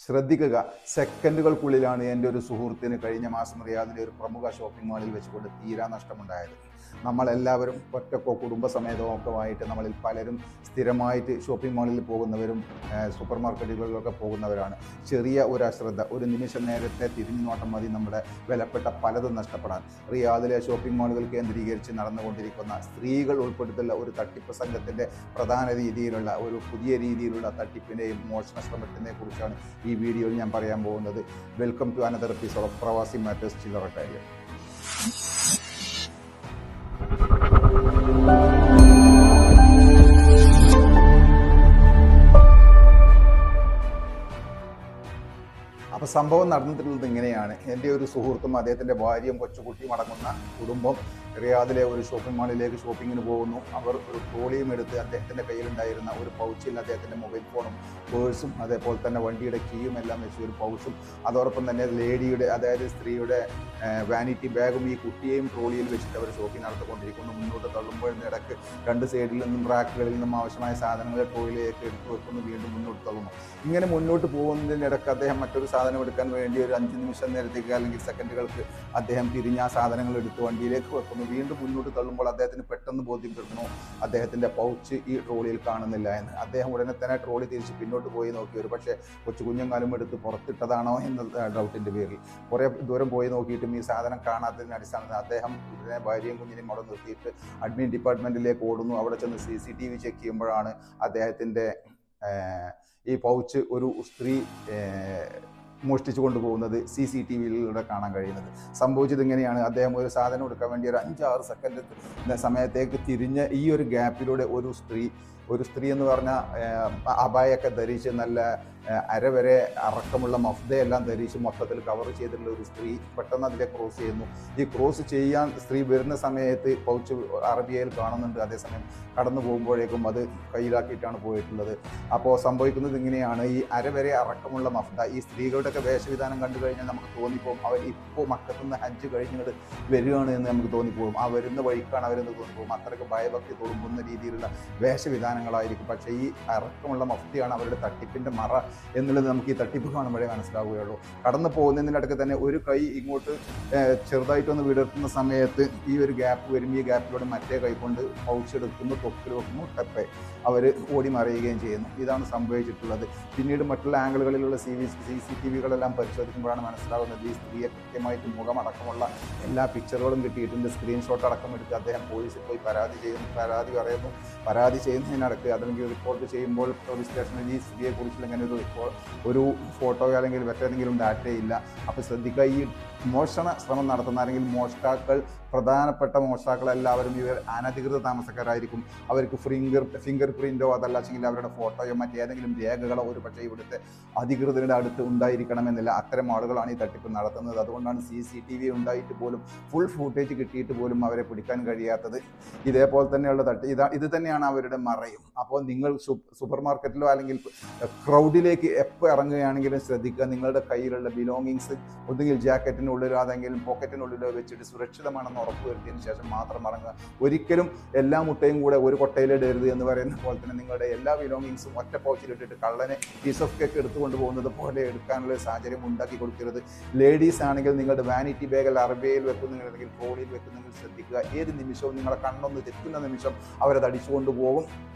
ശ്രദ്ധിക്കുക, സെക്കൻഡുകൾക്കുള്ളിലാണ് എൻ്റെ ഒരു സുഹൃത്തിന് കഴിഞ്ഞ മാസം റിയാദിലെ ഒരു പ്രമുഖ ഷോപ്പിംഗ് മാളിൽ വെച്ചുകൊണ്ട് തീരാ നഷ്ടമുണ്ടായത്. നമ്മളെല്ലാവരും ഒറ്റക്കോ കുടുംബസമേതമോ ഒക്കെ ആയിട്ട് നമ്മളിൽ പലരും സ്ഥിരമായിട്ട് ഷോപ്പിംഗ് മാളിൽ പോകുന്നവരും സൂപ്പർ മാർക്കറ്റുകളിലൊക്കെ പോകുന്നവരാണ്. ചെറിയ ഒരു അശ്രദ്ധ, ഒരു നിമിഷം നേരത്തെ തിരിഞ്ഞു നോട്ടം മതി നമ്മുടെ വിലപ്പെട്ട പലതും നഷ്ടപ്പെടാൻ. റിയാദിലെ ഷോപ്പിംഗ് മാളുകൾ കേന്ദ്രീകരിച്ച് നടന്നുകൊണ്ടിരിക്കുന്ന സ്ത്രീകൾ ഉൾപ്പെടുത്തുന്ന ഒരു തട്ടിപ്പ് സംഘത്തിൻ്റെ പ്രധാന രീതിയിലുള്ള ഒരു പുതിയ രീതിയിലുള്ള തട്ടിപ്പിൻ്റെയും മോഷണ ശ്രമത്തിനെ കുറിച്ചാണ് ഈ വീഡിയോയിൽ ഞാൻ പറയാൻ പോകുന്നത്. Welcome to another episode of Pravasi matters ചില്ലറ കാര്യം. അപ്പോൾ സംഭവം നടന്നിട്ടുള്ളത് ഇങ്ങനെയാണ്. എൻ്റെ ഒരു സുഹൃത്തും അദ്ദേഹത്തിൻ്റെ ഭാര്യയും കൊച്ചുകുട്ടിയും അടങ്ങുന്ന കുടുംബം റിയാദിലെ ഒരു ഷോപ്പിംഗ് മാളിലേക്ക് ഷോപ്പിങ്ങിന് പോകുന്നു. അവർ ഒരു ട്രോളിയും എടുത്ത് അദ്ദേഹത്തിൻ്റെ കയ്യിലുണ്ടായിരുന്ന ഒരു പൗച്ചിൽ അദ്ദേഹത്തിൻ്റെ മൊബൈൽ ഫോണും പേഴ്സും അതേപോലെ തന്നെ വണ്ടിയുടെ കീയും എല്ലാം വെച്ച് ഒരു പൗച്ചും അതോടൊപ്പം തന്നെ ലേഡിയുടെ അതായത് സ്ത്രീയുടെ വാനിറ്റി ബാഗും ഈ കുട്ടിയെയും ട്രോളിയിൽ വെച്ചിട്ട് അവർ ഷോപ്പിംഗ് നടത്തിക്കൊണ്ടിരിക്കുന്നു. മുന്നോട്ട് തള്ളുമ്പോഴിടക്ക് രണ്ട് സൈഡിൽ നിന്നും റാക്കുകളിൽ നിന്നും ആവശ്യമായ സാധനങ്ങൾ ട്രോളിയിലേക്ക് എടുത്തു വെക്കുന്നു, വീണ്ടും മുന്നോട്ട് തള്ളുന്നു. ഇങ്ങനെ മുന്നോട്ട് പോകുന്നതിനിടക്ക് അദ്ദേഹം മറ്റൊരു സാധനം എടുക്കാൻ വേണ്ടി ഒരു 5 നിമിഷം നേരത്തേക്ക് അല്ലെങ്കിൽ സെക്കൻഡുകൾക്ക് അദ്ദേഹം തിരിഞ്ഞ ആ സാധനങ്ങൾ എടുത്ത് വണ്ടിയിലേക്ക് വെക്കുന്നു. വീണ്ടും മുന്നോട്ട് തള്ളുമ്പോൾ അദ്ദേഹത്തിന് പെട്ടെന്ന് ബോധ്യപ്പെടുന്നു അദ്ദേഹത്തിൻ്റെ പൗച്ച് ഈ ട്രോളിയിൽ കാണുന്നില്ല എന്ന്. അദ്ദേഹം ഉടനെ തന്നെ ട്രോളി തിരിച്ച് പിന്നോട്ട് പോയി നോക്കി. ഒരു പക്ഷേ കൊച്ചു കുഞ്ഞുങ്ങാലും എടുത്ത് പുറത്തിട്ടതാണോ എന്ന ഡൗട്ടിൻ്റെ പേരിൽ കുറേ ദൂരം പോയി നോക്കിയിട്ടും ഈ സാധനം കാണാത്തതിന് അടിസ്ഥാനത്തിൽ അദ്ദേഹം ഉടനെ ഭാര്യയും കുഞ്ഞിനെയും അവിടെ നിർത്തിയിട്ട് അഡ്മിൻ ഡിപ്പാർട്ട്മെൻറ്റിലേക്ക് ഓടുന്നു. അവിടെ ചെന്ന് CCTV ചെക്ക് ചെയ്യുമ്പോഴാണ് അദ്ദേഹത്തിൻ്റെ ഈ പൗച്ച് ഒരു സ്ത്രീ മോഷ്ടിച്ചു കൊണ്ടുപോകുന്നത് CCTVയിലൂടെ കാണാൻ കഴിയുന്നത്. സംഭവിച്ചത് ഇങ്ങനെയാണ്. അദ്ദേഹം ഒരു സാധനം എടുക്കാൻ വേണ്ടി ഒരു 5-6 സെക്കൻഡ് സമയത്തേക്ക് തിരിഞ്ഞ ഈ ഒരു ഗ്യാപ്പിലൂടെ ഒരു സ്ത്രീ എന്ന് പറഞ്ഞാൽ അബായൊക്കെ ധരിച്ച് നല്ല അരവരെ അറക്കമുള്ള മഫ്തയെല്ലാം ധരിച്ച് മൊത്തത്തിൽ കവർ ചെയ്തിട്ടുള്ള ഒരു സ്ത്രീ പെട്ടെന്ന് അതിലെ ക്രോസ് ചെയ്യുന്നു. ഈ ക്രോസ് ചെയ്യാൻ സ്ത്രീ വരുന്ന സമയത്ത് പൗച്ച് അറബിയയിൽ കാണുന്നുണ്ട്. അതേസമയം കടന്നു പോകുമ്പോഴേക്കും അത് കയ്യിലാക്കിയിട്ടാണ് പോയിട്ടുള്ളത്. അപ്പോൾ സംഭവിക്കുന്നത് ഇങ്ങനെയാണ്. ഈ അരവരെ അറക്കമുള്ള മഫ്ത ഈ സ്ത്രീകളുടെയൊക്കെ വേഷവിധാനം കണ്ടു കഴിഞ്ഞാൽ നമുക്ക് തോന്നിപ്പോകും അവർ ഇപ്പോൾ മക്കത്തുനിന്ന് ഹജ്ജ് കഴിഞ്ഞിട്ട് വരികയാണ് എന്ന് നമുക്ക് തോന്നിപ്പോകും. ആ വരുന്ന വഴിക്കാണ് അവരെന്ന് തോന്നിപ്പോകും. അത്രയ്ക്ക് ഭയഭക്തി തുളുമ്പുന്ന രീതിയിലുള്ള വേഷവിധാനങ്ങളായിരിക്കും. പക്ഷേ ഈ അറക്കമുള്ള മഫ്തിയാണ് അവരുടെ തട്ടിപ്പിൻ്റെ മറ എന്നുള്ളത് നമുക്ക് ഈ തട്ടിപ്പ് കാണുമ്പോഴേ മനസ്സിലാവുകയുള്ളൂ. കടന്നു പോകുന്നതിനിടയ്ക്ക് തന്നെ ഒരു കൈ ഇങ്ങോട്ട് ചെറുതായിട്ടൊന്ന് വിടർത്തുന്ന സമയത്ത് ഈ ഒരു ഗ്യാപ്പ് വരും. ഈ ഗ്യാപ്പിലൂടെ മറ്റേ കൈ കൊണ്ട് പൗച്ചെടുക്കുന്നു, തൊക്കിൽ വെക്കുന്നു, ടെപ്പെ അവർ ഓടി മറിയുകയും ചെയ്യുന്നു. ഇതാണ് സംഭവിച്ചിട്ടുള്ളത്. പിന്നീട് മറ്റുള്ള ആംഗിളുകളിലുള്ള CCTVകളെല്ലാം പരിശോധിക്കുമ്പോഴാണ് മനസ്സിലാകുന്നത് ഈ സ്ത്രീയെ കൃത്യമായിട്ട് മുഖമടക്കമുള്ള എല്ലാ പിക്ചറുകളും കിട്ടിയിട്ടുണ്ട്. സ്ക്രീൻഷോട്ട് അടക്കം എടുത്ത് അദ്ദേഹം പോലീസിൽ പോയി പരാതി ചെയ്യുന്നതിനിടയ്ക്ക് അല്ലെങ്കിൽ റിപ്പോർട്ട് ചെയ്യുമ്പോൾ പോലീസ് സ്റ്റേഷനിൽ ഈ സ്ത്രീയെക്കുറിച്ചുള്ള ഇങ്ങനെ ഒരു ഫോട്ടോ അല്ലെങ്കിൽ മറ്റേതെങ്കിലും ഡാറ്റയില്ല. അപ്പോൾ ശ്രദ്ധിക്കുക, ഈ മോഷണ ശ്രമം നടത്തുന്ന അല്ലെങ്കിൽ പ്രധാനപ്പെട്ട മോഷ്ടാക്കളെല്ലാവരും ഇവർ അനധികൃത താമസക്കാരായിരിക്കും. അവർക്ക് ഫിംഗർ പ്രിൻറ്റോ അതല്ലെങ്കിൽ അവരുടെ ഫോട്ടോയോ മറ്റേതെങ്കിലും രേഖകളോ ഒരു പക്ഷേ ഇവിടുത്തെ അധികൃതരുടെ അടുത്ത് ഉണ്ടായിരിക്കണമെന്നില്ല. അത്തരം ആളുകളാണ് ഈ തട്ടിപ്പ് നടത്തുന്നത്. അതുകൊണ്ടാണ് CCTV ഉണ്ടായിട്ട് പോലും ഫുൾ ഫൂട്ടേജ് കിട്ടിയിട്ട് പോലും അവരെ പിടിക്കാൻ കഴിയാത്തത്. ഇതേപോലെ തന്നെയുള്ള ഇത് തന്നെയാണ് അവരുടെ മറയും. അപ്പോൾ നിങ്ങൾ സൂപ്പർ മാർക്കറ്റിലോ അല്ലെങ്കിൽ ക്രൗഡിലേക്ക് എപ്പോൾ ഇറങ്ങുകയാണെങ്കിലും ശ്രദ്ധിക്കുക, നിങ്ങളുടെ കയ്യിലുള്ള ബിലോങ്ങിങ്സ് ഒന്നുകിൽ ജാക്കറ്റിനുള്ളിലോ അതെങ്കിലും പോക്കറ്റിനുള്ളിലോ വെച്ചിട്ട് സുരക്ഷിതമാണെന്ന് ഉറപ്പുവരുത്തിയതിന് ശേഷം മാത്രം ഇറങ്ങുക. ഒരിക്കലും എല്ലാ മുട്ടയും കൂടെ ഒരു കൊട്ടയിലിടരുത് എന്ന് പറയുന്ന പോലെ തന്നെ നിങ്ങളുടെ എല്ലാ ബിലോങ്ങിങ്സും ഒറ്റ പൗച്ചിലിട്ടിട്ട് കള്ളനെ പീസ് ഓഫ് കേക്ക് എടുത്തുകൊണ്ട് പോകുന്നത് പോലെ എടുക്കാനുള്ള സാഹചര്യം ഉണ്ടാക്കി കൊടുക്കരുത്. ലേഡീസ് ആണെങ്കിൽ നിങ്ങളുടെ വാനിറ്റി ബാഗിൽ അറബിയയിൽ വെക്കുന്നുണ്ടെങ്കിൽ ട്രോളിയിൽ വെക്കുന്നെങ്കിൽ ശ്രദ്ധിക്കുക. ഏത് നിമിഷവും നിങ്ങളെ കണ്ണൊന്ന് തെറ്റുന്ന നിമിഷം അവരത് അടിച്ചുകൊണ്ട് പോകും.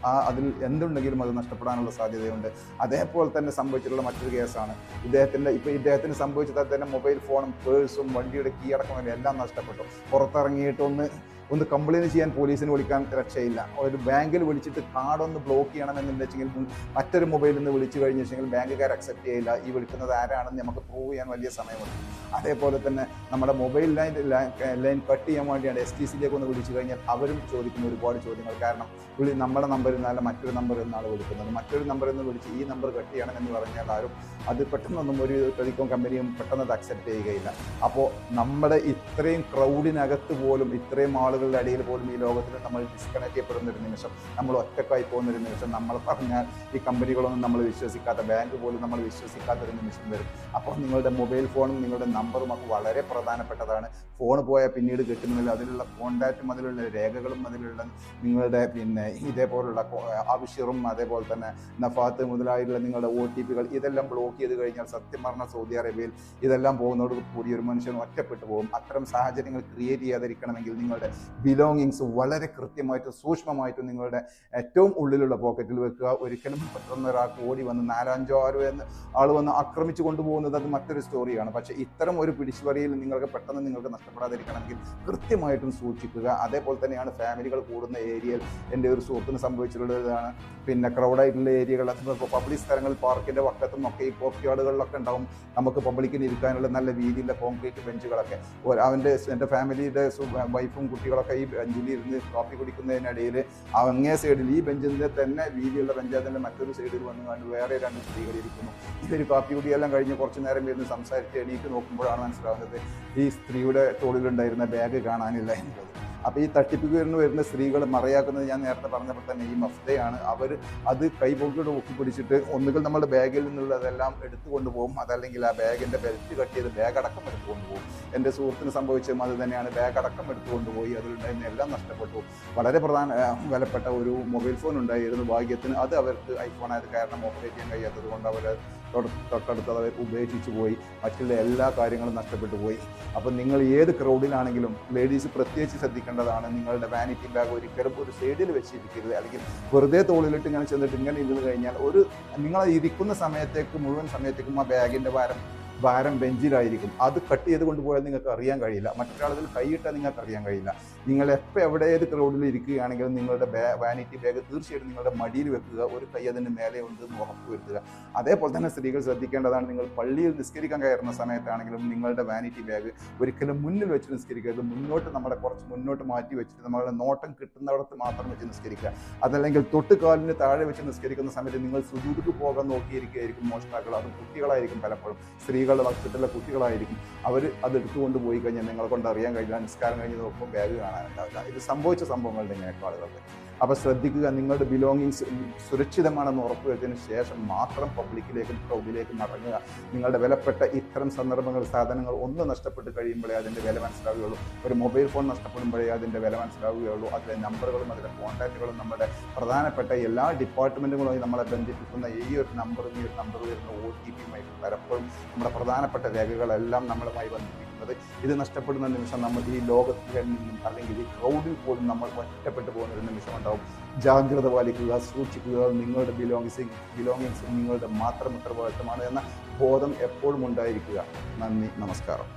അതിൽ എന്തുണ്ടെങ്കിലും അത് നഷ്ടപ്പെടാനുള്ള സാധ്യതയുണ്ട്. അതേപോലെ തന്നെ സംഭവിച്ചിട്ടുള്ള മറ്റൊരു കേസാണ് ഇദ്ദേഹത്തിന് സംഭവിച്ചത് തന്നെ മൊബൈൽ ഫോണും പേഴ്സും വണ്ടിയുടെ കീ അടക്കം എല്ലാം നഷ്ടപ്പെട്ടു. പുറത്തിറങ്ങിയിട്ട് ഒന്ന് കംപ്ലയിൻറ്റ് ചെയ്യാൻ പോലീസിന് വിളിക്കാൻ രക്ഷയില്ല. ഒരു ബാങ്കിൽ വിളിച്ചിട്ട് കാർഡൊന്ന് ബ്ലോക്ക് ചെയ്യണമെന്നുണ്ടെങ്കിൽ മറ്റൊരു മൊബൈലിൽ നിന്ന് വിളിച്ചു കഴിഞ്ഞിട്ടുണ്ടെങ്കിൽ ബാങ്കുകാർ അക്സെപ്റ്റ് ചെയ്യില്ല. ഈ വിളിക്കുന്നത് ആരാണെന്ന് നമുക്ക് പ്രൂവ് ചെയ്യാൻ വലിയ സമയമുണ്ട്. അതേപോലെ തന്നെ നമ്മുടെ മൊബൈൽ ലൈൻ കട്ട് ചെയ്യാൻ വേണ്ടിയാണ് STCയിലേക്ക് ഒന്ന് വിളിച്ചു കഴിഞ്ഞാൽ അവരും ചോദിക്കുന്ന ഒരുപാട് ചോദ്യങ്ങൾ. കാരണം നമ്മുടെ നമ്പറിൽ നിന്നല്ല മറ്റൊരു നമ്പറിൽ നിന്നാണ് വിളിക്കുന്നത്. മറ്റൊരു നമ്പറിൽ നിന്ന് വിളിച്ച് ഈ നമ്പർ കട്ട് ചെയ്യണം എന്ന് പറഞ്ഞാൽ ആരും അത് പെട്ടെന്നൊന്നും ഒരു ടെലികോം കമ്പനിയും പെട്ടെന്ന് അത് അക്സെപ്റ്റ് ചെയ്യുകയില്ല. അപ്പോൾ നമ്മുടെ ഇത്രയും ക്രൗഡിനകത്ത് പോലും ഇത്രയും ആളുകൾ ആളുകളുടെ ഇടയിൽ പോലും ഈ ലോകത്തിൽ നമ്മൾ ഡിസ്കണക്ട് ചെയ്യപ്പെടുന്ന ഒരു നിമിഷം, നമ്മൾ ഒറ്റക്കായി പോകുന്ന ഒരു നിമിഷം, നമ്മൾ പറഞ്ഞാൽ ഈ കമ്പനികളൊന്നും നമ്മൾ വിശ്വസിക്കാത്ത, ബാങ്ക് പോലും നമ്മൾ വിശ്വസിക്കാത്തൊരു നിമിഷം വരും. അപ്പോൾ നിങ്ങളുടെ മൊബൈൽ ഫോണും നിങ്ങളുടെ നമ്പറും ഒക്കെ വളരെ പ്രധാനപ്പെട്ടതാണ്. ഫോൺ പോയാൽ പിന്നീട് കിട്ടുന്നില്ല. അതിലുള്ള കോൺടാക്റ്റും അതിലുള്ള രേഖകളും അതിലുള്ള നിങ്ങളുടെ ഇതേപോലുള്ള ആവശ്യവും അതേപോലെ തന്നെ നഫാത്ത് മുതലായിട്ടുള്ള നിങ്ങളുടെ OTP-കൾ ഇതെല്ലാം ബ്ലോക്ക് ചെയ്ത് കഴിഞ്ഞാൽ സത്യം പറഞ്ഞ സൗദി അറേബ്യയിൽ ഇതെല്ലാം പോകുന്നതോട് കൂടി ഒരു മനുഷ്യൻ ഒറ്റപ്പെട്ടു പോകും. അത്തരം സാഹചര്യങ്ങൾ ക്രിയേറ്റ് ചെയ്യാതിരിക്കണമെങ്കിൽ നിങ്ങളുടെ ബിലോങ്ങിങ്സ് വളരെ കൃത്യമായിട്ടും സൂക്ഷ്മമായിട്ടും നിങ്ങളുടെ ഏറ്റവും ഉള്ളിലുള്ള പോക്കറ്റിൽ വെക്കുക. ഒരിക്കലും പെട്ടെന്ന് ഒരാൾക്ക് ഓടി വന്ന് 4, 5, 6 എന്ന് ആൾ വന്ന് ആക്രമിച്ചു കൊണ്ടുപോകുന്നത് അത് മറ്റൊരു സ്റ്റോറിയാണ്. പക്ഷേ ഇത്തരം ഒരു പിടിച്ചുപറിയിൽ നിങ്ങൾക്ക് പെട്ടെന്ന് നിങ്ങൾക്ക് നഷ്ടപ്പെടാതിരിക്കണമെങ്കിൽ കൃത്യമായിട്ടും സൂക്ഷിക്കുക. അതേപോലെ തന്നെയാണ് ഫാമിലികൾ കൂടുന്ന ഏരിയയിൽ എൻ്റെ ഒരു സുഹൃത്തിന് സംഭവിച്ചിട്ടുള്ളതാണ്. ക്രൗഡായിട്ടുള്ള ഏരിയകൾ, അതിപ്പോൾ പബ്ലിക് സ്ഥലങ്ങളിൽ പാർക്കിൻ്റെ വക്കത്തും ഒക്കെ ഈ കോഫി യാർഡുകളിലൊക്കെ ഉണ്ടാവും നമുക്ക് പബ്ലിക്കിന് ഇരിക്കാനുള്ള നല്ല രീതിയിലുള്ള കോൺക്രീറ്റ് ബെഞ്ചുകളൊക്കെ. എൻ്റെ ഫാമിലിയുടെ വൈഫും കുട്ടികളൊക്കെ ഈ ബെഞ്ചിൽ ഇരുന്ന് കോഫി കുടിക്കുന്നതിനിടയിൽ അങ്ങേ സൈഡിൽ ഈ ബെഞ്ചിൻ്റെ തന്നെ വീതിയുള്ള ബെഞ്ചതിൻ്റെ മറ്റൊരു സൈഡിൽ വന്നു കണ്ട് വേറെ 2 സ്ത്രീകൾ ഇരിക്കുന്നു. ഇതൊരു കാപ്പി കുടിയെല്ലാം കഴിഞ്ഞ് കുറച്ച് നേരം ഇരുന്ന് സംസാരിച്ച് എണീറ്റ് നോക്കുമ്പോഴാണ് മനസ്സിലാവുന്നത് ഈ സ്ത്രീയുടെ തോളിലുണ്ടായിരുന്ന ബാഗ് കാണാനില്ല എന്നുള്ളത്. അപ്പോൾ ഈ തട്ടിപ്പിന് വരുന്ന സ്ത്രീകൾ മറയാക്കുന്നത് ഞാൻ നേരത്തെ പറഞ്ഞപ്പോൾ തന്നെ ഈ മഫ്തയാണ്. അവർ അത് കൈപോക്കിയോട് ഒക്കിപ്പിടിച്ചിട്ട് ഒന്നുകിൽ നമ്മുടെ ബാഗിൽ നിന്നുള്ളതെല്ലാം എടുത്തു കൊണ്ടുപോകും, അതല്ലെങ്കിൽ ആ ബാഗിൻ്റെ ബെൽറ്റ് കട്ട് ചെയ്ത് ബാഗ് അടക്കം എടുത്തു കൊണ്ടുപോകും. എൻ്റെ സുഹൃത്തിന് സംഭവിച്ചതും അത് തന്നെയാണ്. ബാഗ് അടക്കം എടുത്തു കൊണ്ടുപോയി, അതിലുണ്ടായിരുന്ന എല്ലാം നഷ്ടപ്പെട്ടു. വളരെ വിലപ്പെട്ട ഒരു മൊബൈൽ ഫോൺ ഉണ്ടായിരുന്നു. ഭാഗ്യത്തിന് അത് അവർക്ക് ഐഫോൺ ആയത് കാരണം ഓപ്പറേറ്റ് ചെയ്യാൻ കഴിയാത്തത് കൊണ്ട് അവർ തൊട്ടടുത്ത് അവർ ഉപേക്ഷിച്ചു പോയി. മറ്റുള്ള എല്ലാ കാര്യങ്ങളും നഷ്ടപ്പെട്ടു പോയി. അപ്പം നിങ്ങൾ ഏത് ക്രൗഡിലാണെങ്കിലും ലേഡീസ് പ്രത്യേകിച്ച് ശ്രദ്ധിക്കേണ്ടതാണ്. നിങ്ങളുടെ വാനിറ്റി ബാഗ് ഒരിക്കലും ഒരു സൈഡിൽ വെച്ചിരിക്കരുത്. അല്ലെങ്കിൽ വെറുതെ തോളിലിട്ട് ഇങ്ങനെ ചെന്നിട്ട് ഇങ്ങനെ ഇരുന്ന് കഴിഞ്ഞാൽ നിങ്ങൾ ഇരിക്കുന്ന മുഴുവൻ സമയത്തേക്കും ആ ബാഗിൻ്റെ ഭാരം ബെഞ്ചിലായിരിക്കും. അത് കട്ട് ചെയ്ത് കൊണ്ടുപോയാൽ നിങ്ങൾക്ക് അറിയാൻ കഴിയില്ല. മറ്റൊരാളുകൾ കൈയിട്ടാൽ നിങ്ങൾക്ക് അറിയാൻ കഴിയില്ല. നിങ്ങൾ എപ്പോൾ ഏത് ക്രൗഡിൽ ഇരിക്കുകയാണെങ്കിലും നിങ്ങളുടെ വാനിറ്റി ബാഗ് തീർച്ചയായിട്ടും നിങ്ങളുടെ മടിയിൽ വെക്കുക. ഒരു കൈ അതിൻ്റെ മേലെ ഉണ്ടെന്ന് ഉറപ്പ് വരുത്തുക. അതേപോലെ തന്നെ സ്ത്രീകൾ ശ്രദ്ധിക്കേണ്ടതാണ്. നിങ്ങൾ പള്ളിയിൽ നിസ്കരിക്കാൻ കയറുന്ന സമയത്താണെങ്കിലും നിങ്ങളുടെ വാനിറ്റി ബാഗ് ഒരിക്കലും മുന്നിൽ വെച്ച് നിസ്കരിക്കരുത്. കുറച്ച് മുന്നോട്ട് മാറ്റി വെച്ചിട്ട് നമ്മളുടെ നോട്ടം കിട്ടുന്നിടത്ത് മാത്രം വെച്ച് നിസ്കരിക്കുക. അതല്ലെങ്കിൽ തൊട്ടുകാലിന് താഴെ വെച്ച് നിസ്കരിക്കുന്ന സമയത്ത് നിങ്ങൾ സുജൂദിക്ക് പോകാൻ നോക്കിയിരിക്കുകയായിരിക്കും മോഷ്ടാക്കൾ. അത് കുട്ടികളായിരിക്കും, പലപ്പോഴും സ്ത്രീകളുടെ വസ്തുക്കളുടെ കുട്ടികളായിരിക്കും. അവർ അത് എടുത്തുകൊണ്ട് പോയി കഴിഞ്ഞാൽ നിങ്ങളെ കൊണ്ട് അറിയാൻ കഴിയില്ല. നിസ്കാരം കഴിഞ്ഞ് നോക്കുമ്പോൾ ബാഗ് കാണാനുണ്ടാവില്ല. ഇത് സംഭവിച്ച സംഭവങ്ങളുടെ ഇങ്ങനെയൊക്കെ ആളുകൾക്ക്. അപ്പോൾ ശ്രദ്ധിക്കുക, നിങ്ങളുടെ ബിലോങ്ങിങ്സ് സുരക്ഷിതമാണെന്ന് ഉറപ്പുവരുത്തിയതിന് ശേഷം മാത്രം പബ്ലിക്കിലേക്കും ക്രൗഡിലേക്കും മടങ്ങുക. നിങ്ങളുടെ വിലപ്പെട്ട ഇത്തരം സന്ദർഭങ്ങൾ, സാധനങ്ങൾ ഒന്ന് നഷ്ടപ്പെട്ട് കഴിയുമ്പോഴേ അതിൻ്റെ വില മനസ്സിലാവുകയുള്ളൂ. ഒരു മൊബൈൽ ഫോൺ നഷ്ടപ്പെടുമ്പോഴേ അതിൻ്റെ വില മനസ്സിലാവുകയുള്ളൂ. അതിലെ നമ്പറുകളും അതിലെ കോൺടാക്റ്റുകളും നമ്മുടെ പ്രധാനപ്പെട്ട എല്ലാ ഡിപ്പാർട്ട്മെൻറ്റുകളുമായി നമ്മളെ ബന്ധിപ്പിക്കുന്ന ഈ ഒരു നമ്പർ വരുന്ന OTP-യുമായി പലപ്പോഴും നമ്മുടെ പ്രധാനപ്പെട്ട രേഖകളെല്ലാം നമ്മളുമായി ബന്ധിപ്പിക്കുന്നത്. ഇത് നഷ്ടപ്പെടുന്ന നിമിഷം നമ്മൾ ഈ ലോകത്തിൽ നിന്നും അല്ലെങ്കിൽ ഈ ക്രൗഡിൽ പോലും നമ്മൾ ഒറ്റപ്പെട്ടു പോകുന്ന ഒരു നിമിഷം ഉണ്ടാവും. ജാഗ്രത പാലിക്കുക, സൂക്ഷിക്കുക. നിങ്ങളുടെ ബിലോങ്ങിങ്സ് നിങ്ങളുടെ മാത്രം ഉത്തരവാദിത്തമാണ് എന്ന ബോധം എപ്പോഴും ഉണ്ടായിരിക്കുക. നന്ദി, നമസ്കാരം.